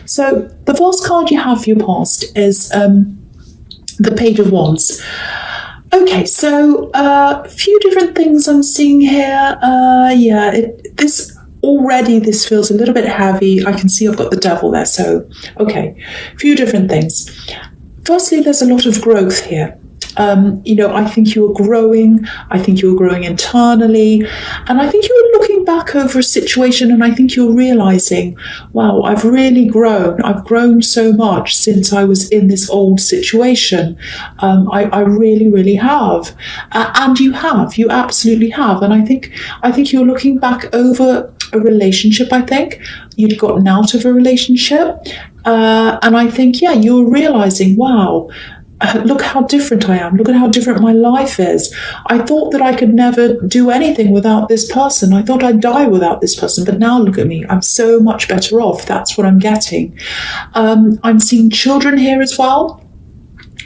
So the first card you have for your past is the Page of Wands. Okay, so a few different things I'm seeing here. This feels a little bit heavy. I can see I've got the devil there. So, okay, a few different things. Firstly, there's a lot of growth here. I think you're growing. I think you're growing internally. And I think you're looking back over a situation and I think you're realizing, wow, I've really grown. I've grown so much since I was in this old situation. I really, really have. And you absolutely have. And I think you're looking back over a relationship. I think you'd gotten out of a relationship. And I think, you're realizing, wow, look how different I am. Look at how different my life is. I thought that I could never do anything without this person. I thought I'd die without this person. But now look at me. I'm so much better off. That's what I'm getting. I'm seeing children here as well.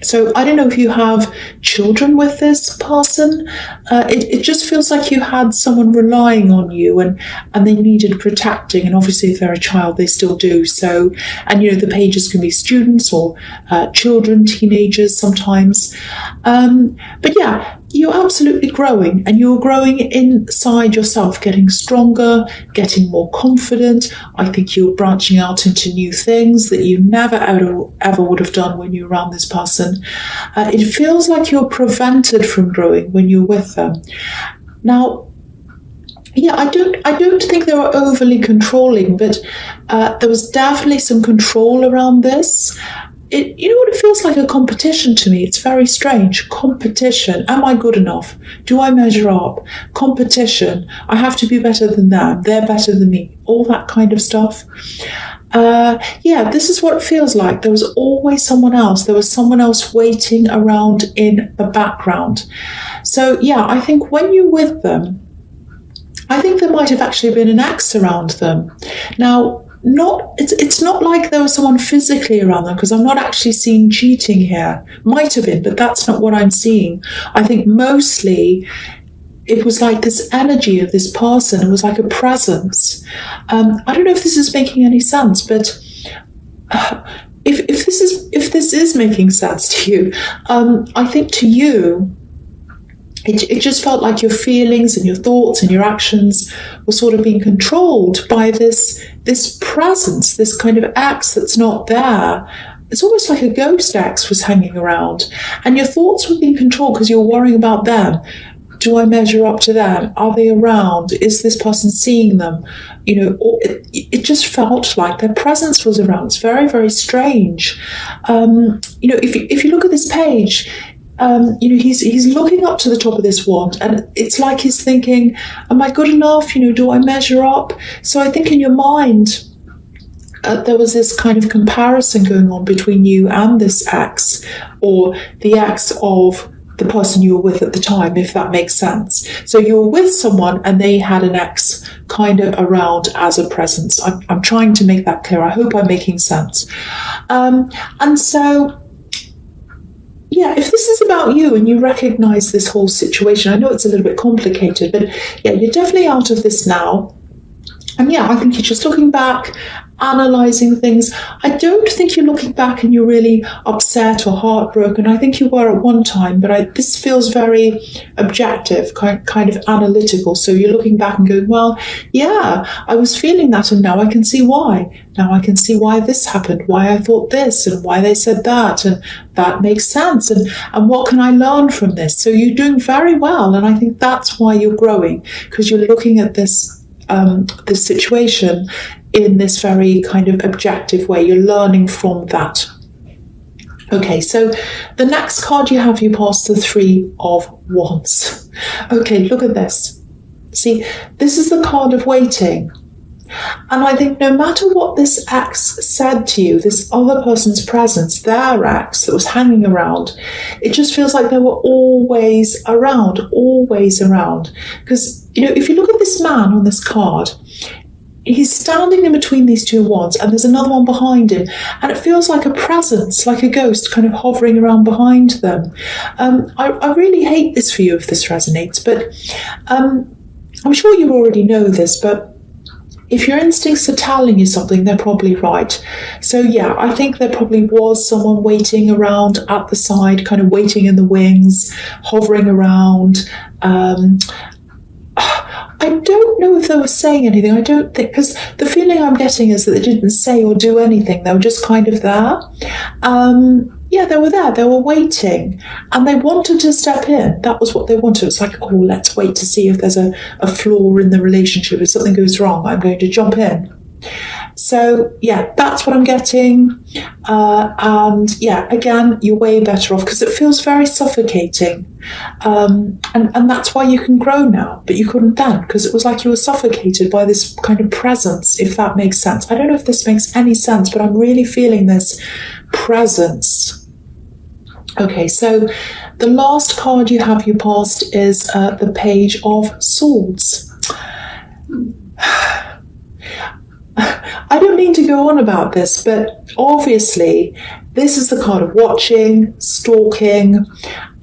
So I don't know if you have children with this person. It just feels like you had someone relying on you and they needed protecting. And obviously if they're a child, they still do. So, and the pages can be students or children, teenagers sometimes. But yeah, you're absolutely growing and you're growing inside yourself, getting stronger, getting more confident. I think you're branching out into new things that you never ever would have done when you're around this person. It feels like you're prevented from growing when you're with them. Now, I don't think they were overly controlling, but there was definitely some control around this. It feels like a competition to me. It's very strange. Competition. Am I good enough? Do I measure up? Competition. I have to be better than them. They're better than me. All that kind of stuff. This is what it feels like. There was always someone else. There was someone else waiting around in the background. So, I think when you're with them, I think there might have actually been an ex around them. Now, it's not like there was someone physically around them, because I'm not actually seeing cheating here. Might have been, but that's not what I'm seeing. I think mostly it was like this energy of this person. It was like a presence. I don't know if this is making any sense, but if this is making sense to you, I think to you, it just felt like your feelings and your thoughts and your actions were sort of being controlled by this presence, this kind of ex that's not there. It's almost like a ghost ex was hanging around, and your thoughts were being controlled because you're worrying about them. Do I measure up to them? Are they around? Is this person seeing them? It just felt like their presence was around. It's very, very strange. If you look at this page, he's looking up to the top of this wand, and it's like he's thinking, am I good enough? Do I measure up? So I think in your mind, there was this kind of comparison going on between you and this ex, or the ex of the person you were with at the time, if that makes sense. So you were with someone and they had an ex kind of around as a presence. I'm trying to make that clear. I hope I'm making sense. And so, if this is about you and you recognize this whole situation, I know it's a little bit complicated, but you're definitely out of this now. And I think you're just looking back, analysing things. I don't think you're looking back and you're really upset or heartbroken. I think you were at one time, but this feels very objective, kind of analytical. So you're looking back and going, well, I was feeling that, and now I can see why. Now I can see why this happened, why I thought this, and why they said that, and that makes sense. And what can I learn from this? So you're doing very well, and I think that's why you're growing, because you're looking at this situation in this very kind of objective way. You're learning from that. Okay, so the next card you have, you pass the Three of Wands. Okay, look at this. See, this is the card of waiting. And I think no matter what this ex said to you, this other person's presence, their ex that was hanging around, it just feels like they were always around. Because, if you look at this man on this card, he's standing in between these two wands, and there's another one behind him, and it feels like a presence, like a ghost kind of hovering around behind them. I really hate this for you if this resonates, but I'm sure you already know this, but if your instincts are telling you something, they're probably right. So yeah, I think there probably was someone waiting around at the side, kind of waiting in the wings, hovering around. I don't know if they were saying anything. I don't think, because the feeling I'm getting is that they didn't say or do anything. They were just kind of there. Yeah, they were there. They were waiting, and they wanted to step in. That was what they wanted. It's like, oh, let's wait to see if there's a flaw in the relationship. If something goes wrong, I'm going to jump in. So yeah, that's what I'm getting. And yeah, again, you're way better off because it feels very suffocating. And that's why you can grow now, but you couldn't then because it was like you were suffocated by this kind of presence, if that makes sense. I don't know if this makes any sense, but I'm really feeling this presence. Okay, so the last card you have your past is the Page of Swords. I don't mean to go on about this, but obviously this is the card of watching, stalking,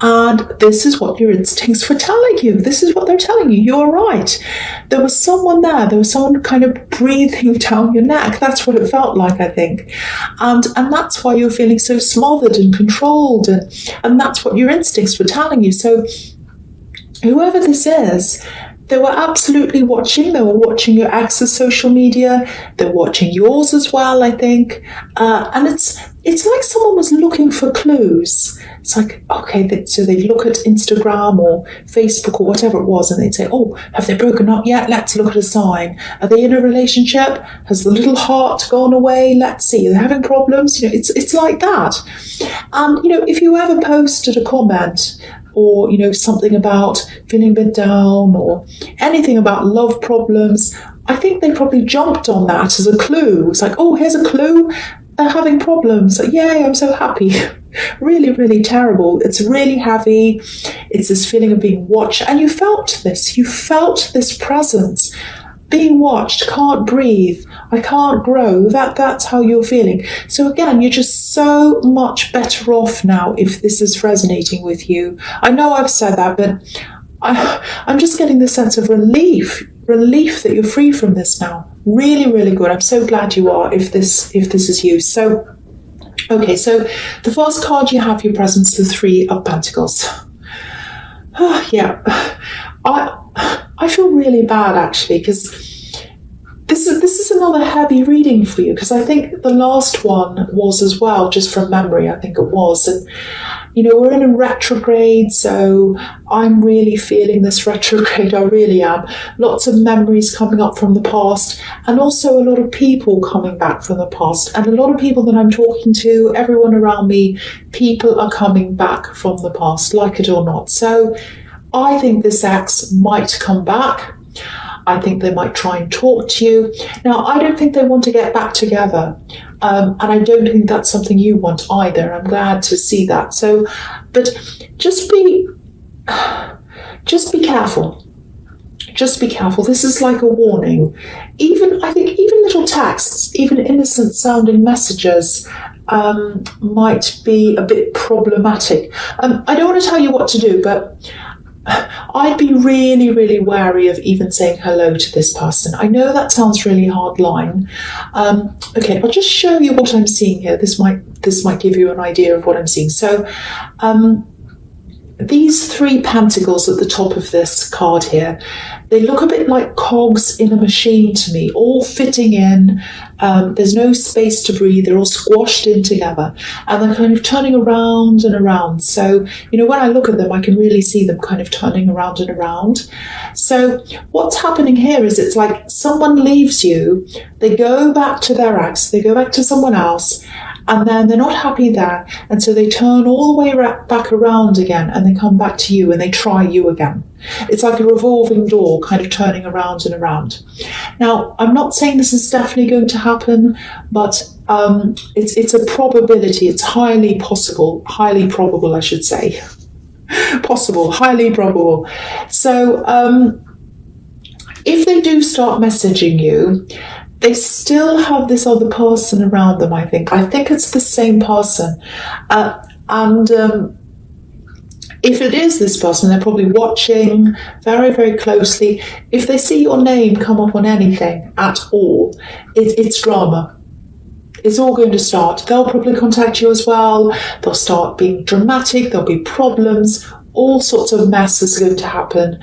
and this is what your instincts were telling you. This is what they're telling you. You're right. There was someone there. There was someone kind of breathing down your neck. That's what it felt like, I think. And that's why you're feeling so smothered and controlled, and that's what your instincts were telling you. So whoever this is, they were absolutely watching. They were watching your ex's social media. They're watching yours as well, I think. And it's like someone was looking for clues. It's like, okay, so they look at Instagram or Facebook or whatever it was, and they'd say, oh, have they broken up yet? Let's look at a sign. Are they in a relationship? Has the little heart gone away? Let's see. Are they having problems? It's like that. And, if you ever posted a comment or, something about feeling a bit down or anything about love problems, I think they probably jumped on that as a clue. It's like, oh, here's a clue. They're having problems. Like, yay, I'm so happy. Really, really terrible. It's really heavy. It's this feeling of being watched. And you felt this. You felt this presence. Being watched, can't breathe, I can't grow. That's how you're feeling. So again, you're just so much better off now if this is resonating with you. I know I've said that, but I'm just getting the sense of relief that you're free from this now. Really, really good. I'm so glad you are if this is you. So, okay, so the first card you have your presence, the Three of Pentacles. Oh, yeah. I feel really bad actually because this is another heavy reading for you, because I think the last one was as well, just from memory, I think it was. And we're in a retrograde, so I'm really feeling this retrograde. I really am. Lots of memories coming up from the past, and also a lot of people coming back from the past, and a lot of people that I'm talking to, everyone around me, people are coming back from the past, like it or not. So I think this ex might come back. I think they might try and talk to you. Now, I don't think they want to get back together. And I don't think that's something you want either. I'm glad to see that. So, but just be careful. Just be careful. This is like a warning. I think even little texts, even innocent sounding messages, might be a bit problematic. I don't want to tell you what to do, but I'd be really, really wary of even saying hello to this person. I know that sounds really hard line. Okay, I'll just show you what I'm seeing here. This might give you an idea of what I'm seeing. So these three pentacles at the top of this card here, they look a bit like cogs in a machine to me, all fitting in. There's no space to breathe. They're all squashed in together, and they're kind of turning around and around. So, when I look at them, I can really see them kind of turning around and around. So what's happening here is it's like someone leaves you, they go back to their ex, they go back to someone else, and then they're not happy there, and so they turn all the way back around again, and they come back to you and they try you again. It's like a revolving door, kind of turning around and around. Now, I'm not saying this is definitely going to happen, but it's a probability. It's highly possible, highly probable, I should say. Possible, highly probable. So if they do start messaging you, they still have this other person around them, I think. I think it's the same person. And If it is this person, they're probably watching very, very closely. If they see your name come up on anything at all, it's drama. It's all going to start. They'll probably contact you as well. They'll start being dramatic. There'll be problems. All sorts of mess is going to happen.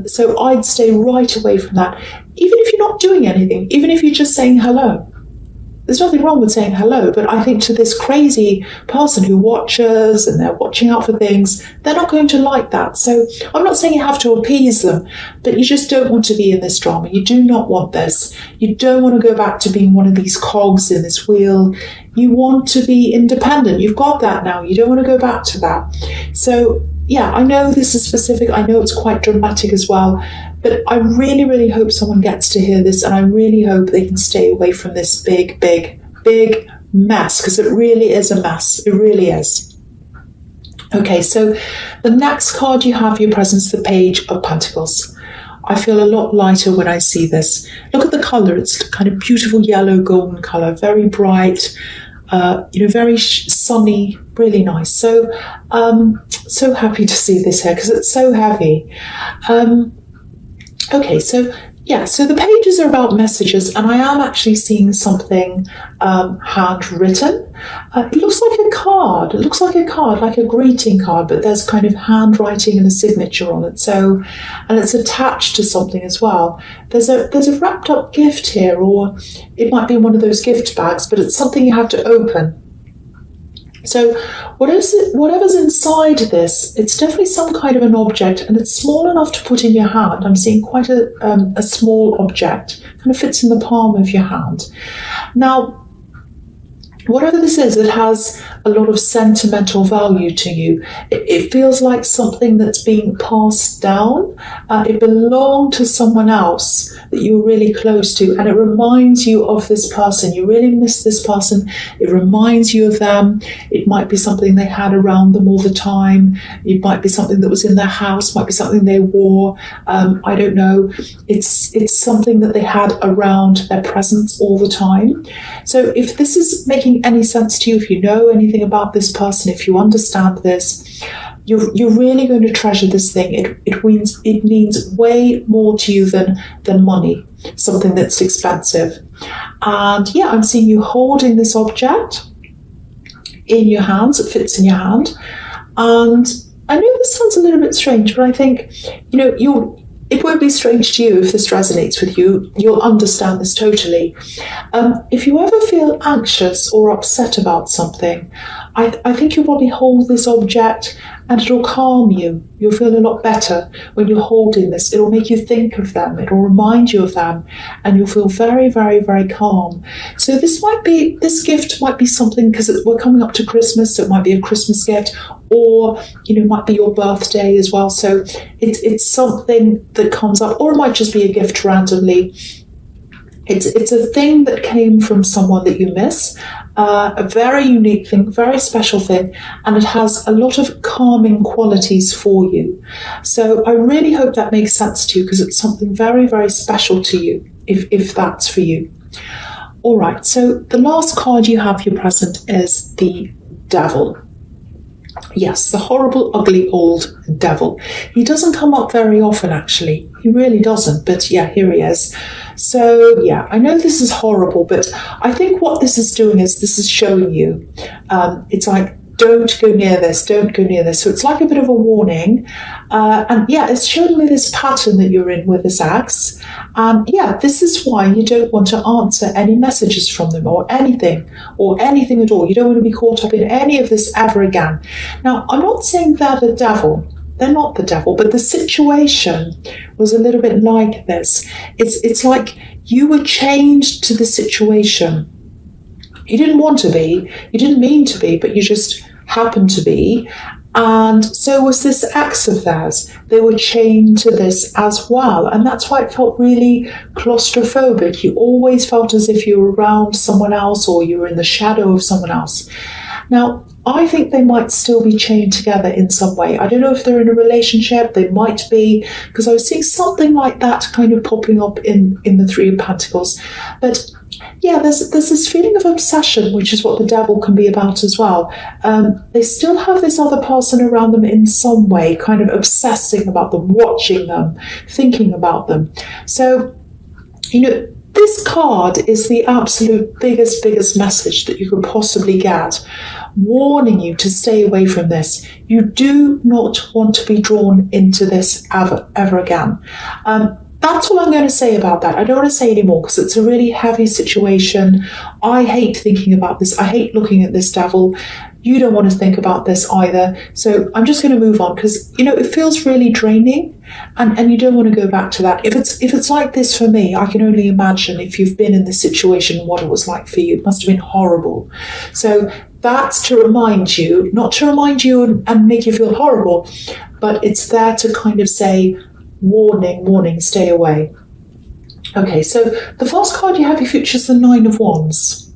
So I'd stay right away from that. Even if you're not doing anything, even if you're just saying hello. There's nothing wrong with saying hello, but I think to this crazy person who watches and they're watching out for things, they're not going to like that. So I'm not saying you have to appease them, but you just don't want to be in this drama. You do not want this. You don't want to go back to being one of these cogs in this wheel. You want to be independent. You've got that now. You don't want to go back to that. So yeah, I know this is specific. I know it's quite dramatic as well. But I really, really hope someone gets to hear this, and I really hope they can stay away from this big, big, big mess, because it really is a mess. It really is. Okay, so the next card you have for your presence, the Page of Pentacles. I feel a lot lighter when I see this. Look at the colour. It's kind of beautiful yellow, golden colour, very bright, very sunny, really nice. So, so happy to see this here because it's so heavy. Okay, so yeah, so the pages are about messages, and I am actually seeing something handwritten. It looks like a card. It looks like a card, like a greeting card, but there's kind of handwriting and a signature on it. So, and it's attached to something as well. There's a wrapped up gift here, or it might be one of those gift bags, but it's something you have to open. So whatever's inside this, it's definitely some kind of an object, and it's small enough to put in your hand. I'm seeing quite a small object, kind of fits in the palm of your hand. Now, whatever this is, it has a lot of sentimental value to you. It feels like something that's being passed down. It belonged to someone else that you're really close to, and it reminds you of this person. You really miss this person. It reminds you of them. It might be something they had around them all the time. It might be something that was in their house, might be something they wore. I don't know. It's something that they had around their presence all the time. So if this is making any sense to you, if you know anything about this person, if you understand this, you're really going to treasure this thing. It means way more to you than money, something that's expensive. And yeah, I'm seeing you holding this object in your hands. It fits in your hand. And I know this sounds a little bit strange, but I think, it won't be strange to you if this resonates with you. You'll understand this totally. If you ever feel anxious or upset about something, I think you'll probably hold this object and it'll calm you. You'll feel a lot better when you're holding this. It'll make you think of them. It'll remind you of them, and you'll feel very, very, very calm. So this gift might be something, because we're coming up to Christmas, so it might be a Christmas gift, or it might be your birthday as well. So it's something that comes up, or it might just be a gift randomly. It's a thing that came from someone that you miss, a very unique thing, very special thing, and it has a lot of calming qualities for you. So I really hope that makes sense to you, because it's something very, very special to you, if that's for you. All right, so the last card you have for your present is the Devil. Yes, the horrible, ugly old devil. He doesn't come up very often, actually. He really doesn't, but yeah, here he is. So yeah, I know this is horrible, but I think what this is doing is this is showing you, it's like, don't go near this, don't go near this. So it's like a bit of a warning. And yeah, it's showing me this pattern that you're in with this axe. And yeah, this is why you don't want to answer any messages from them or anything at all. You don't want to be caught up in any of this ever again. Now, I'm not saying they're the devil. They're not the devil, but the situation was a little bit like this. It's like you were chained to the situation. You didn't want to be, you didn't mean to be, but you just happened to be. And so was this ex of theirs. They were chained to this as well. And that's why it felt really claustrophobic. You always felt as if you were around someone else, or you were in the shadow of someone else. Now, I think they might still be chained together in some way. I don't know if they're in a relationship. They might be, because I was seeing something like that kind of popping up in the Three of Pentacles. But Yeah, there's this feeling of obsession, which is what the devil can be about as well. They still have this other person around them in some way, kind of obsessing about them, watching them, thinking about them. So, this card is the absolute biggest message that you could possibly get, warning you to stay away from this. You do not want to be drawn into this ever again. That's all I'm going to say about that. I don't want to say any more because it's a really heavy situation. I hate thinking about this. I hate looking at this devil. You don't want to think about this either. So I'm just going to move on because, it feels really draining and you don't want to go back to that. If it's like this for me, I can only imagine if you've been in this situation, what it was like for you. It must have been horrible. So that's to remind you, not to remind you and make you feel horrible, but it's there to kind of say, warning, stay away. Okay, so the first card you have, your future, is the Nine of Wands.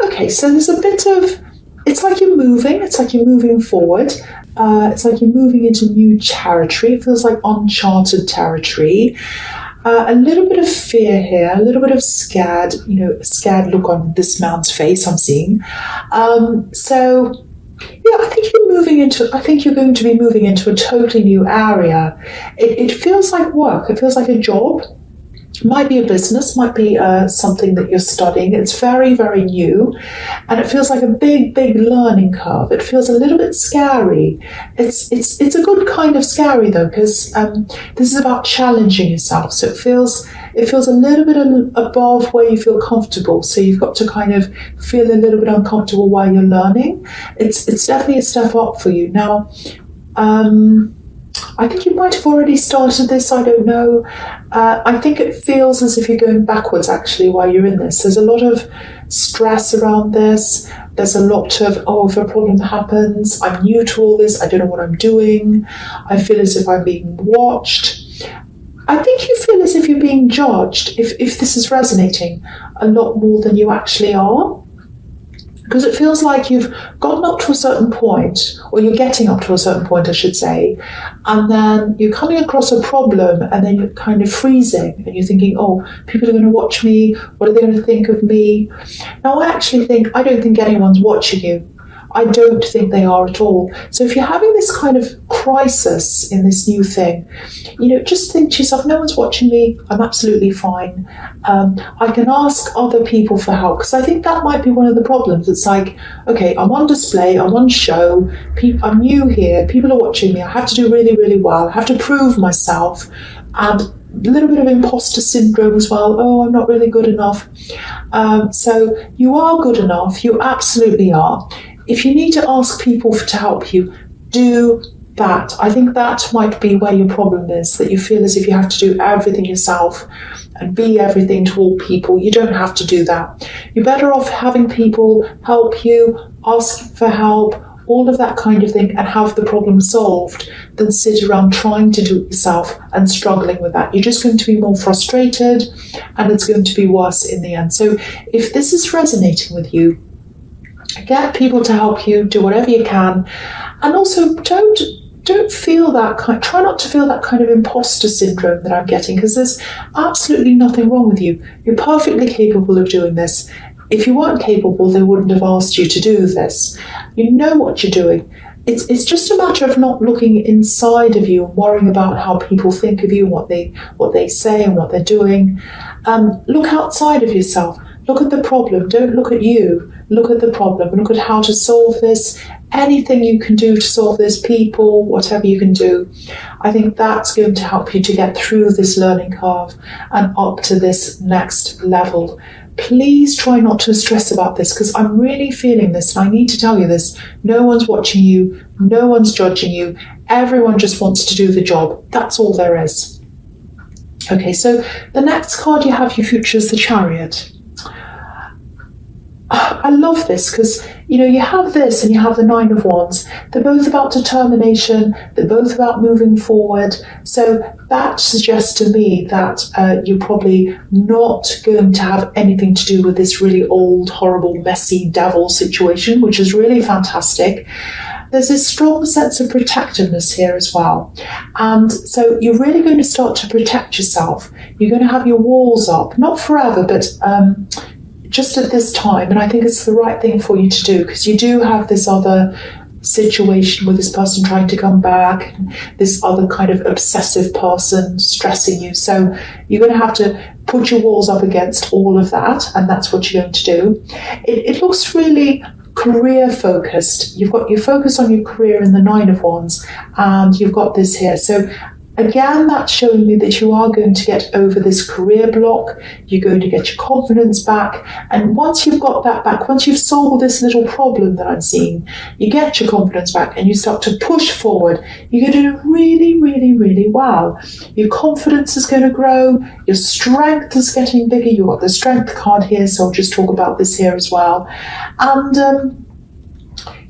Okay, so there's a bit of, it's like you're moving forward. It's like you're moving into new territory. It feels like uncharted territory. A little bit of fear here, a little bit of scared, a scared look on this man's face I'm seeing. So yeah, I think you're going to be moving into a totally new area. It feels like work. It feels like a job. Might be a business, might be something that you're studying. It's very, very new, and it feels like a big learning curve. It feels a little bit scary. It's a good kind of scary though, because this is about challenging yourself. So it feels a little bit above where you feel comfortable. So you've got to kind of feel a little bit uncomfortable while you're learning. It's definitely a step up for you now. I think you might have already started this, I don't know. I think it feels as if you're going backwards actually while you're in this. There's a lot of stress around this. There's a lot of, if a problem happens, I'm new to all this, I don't know what I'm doing. I feel as if I'm being watched. I think you feel as if you're being judged, if this is resonating, a lot more than you actually are. Because it feels like you've gotten up to a certain point, or you're getting up to a certain point, I should say, and then you're coming across a problem and then you're kind of freezing and you're thinking, people are going to watch me. What are they going to think of me? Now, I don't think anyone's watching you. I don't think they are at all. So if you're having this kind of crisis in this new thing, just think to yourself, no one's watching me. I'm absolutely fine. I can ask other people for help, because I think that might be one of the problems. It's like, okay, I'm on display, I'm on show, I'm new here, people are watching me, I have to do really, really well, I have to prove myself, and a little bit of imposter syndrome as well. I'm not really good enough. So you are good enough, you absolutely are. If you need to ask people to help you, do that. I think that might be where your problem is, that you feel as if you have to do everything yourself and be everything to all people. You don't have to do that. You're better off having people help you, ask for help, all of that kind of thing, and have the problem solved, than sit around trying to do it yourself and struggling with that. You're just going to be more frustrated and it's going to be worse in the end. So if this is resonating with you, get people to help you, do whatever you can, and also don't feel that try not to feel that kind of imposter syndrome that I'm getting, because there's absolutely nothing wrong with you. You're perfectly capable of doing this. If you weren't capable, they wouldn't have asked you to do this. You know what you're doing. It's just a matter of not looking inside of you and worrying about how people think of you, what they say and what they're doing. Look outside of yourself. Look at the problem. Don't look at you. Look at the problem and look at how to solve this. Anything you can do to solve this, people, whatever you can do. I think that's going to help you to get through this learning curve and up to this next level. Please try not to stress about this, because I'm really feeling this and I need to tell you this. No one's watching you. No one's judging you. Everyone just wants to do the job. That's all there is. Okay, so the next card you have, your future, is the Chariot. I love this because, you have this and you have the Nine of Wands. They're both about determination. They're both about moving forward. So that suggests to me that you're probably not going to have anything to do with this really old, horrible, messy devil situation, which is really fantastic. There's this strong sense of protectiveness here as well. And so you're really going to start to protect yourself. You're going to have your walls up, not forever, but just at this time, and I think it's the right thing for you to do, because you do have this other situation with this person trying to come back, and this other kind of obsessive person stressing you. So you're going to have to put your walls up against all of that, and that's what you're going to do. It looks really career focused. You've got your focus on your career in the Nine of Wands, and you've got this here. So again, that's showing me that you are going to get over this career block. You're going to get your confidence back. And once you've got that back, once you've solved this little problem that I'm seeing, you get your confidence back and you start to push forward. You're going to do really, really, really well. Your confidence is going to grow. Your strength is getting bigger. You've got the strength card here, so I'll just talk about this here as well. And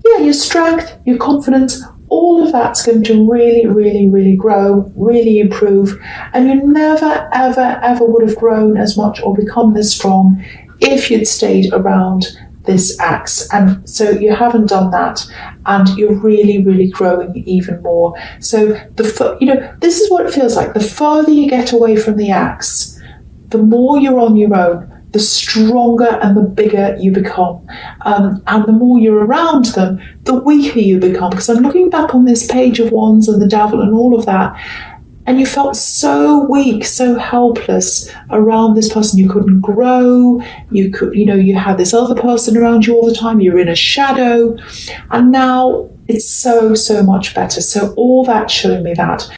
your strength, your confidence, all of that's going to really, really, really grow, really improve. And you never, ever, ever would have grown as much or become this strong if you'd stayed around this axe. And so you haven't done that, and you're really, really growing even more. So this is what it feels like. The further you get away from the axe, the more you're on your own, the stronger and the bigger you become. And the more you're around them, the weaker you become. Because I'm looking back on this Page of Wands and the Devil and all of that, and you felt so weak, so helpless around this person. You couldn't grow. You had this other person around you all the time. You're in a shadow. And now it's so, so much better. So all that showing me that.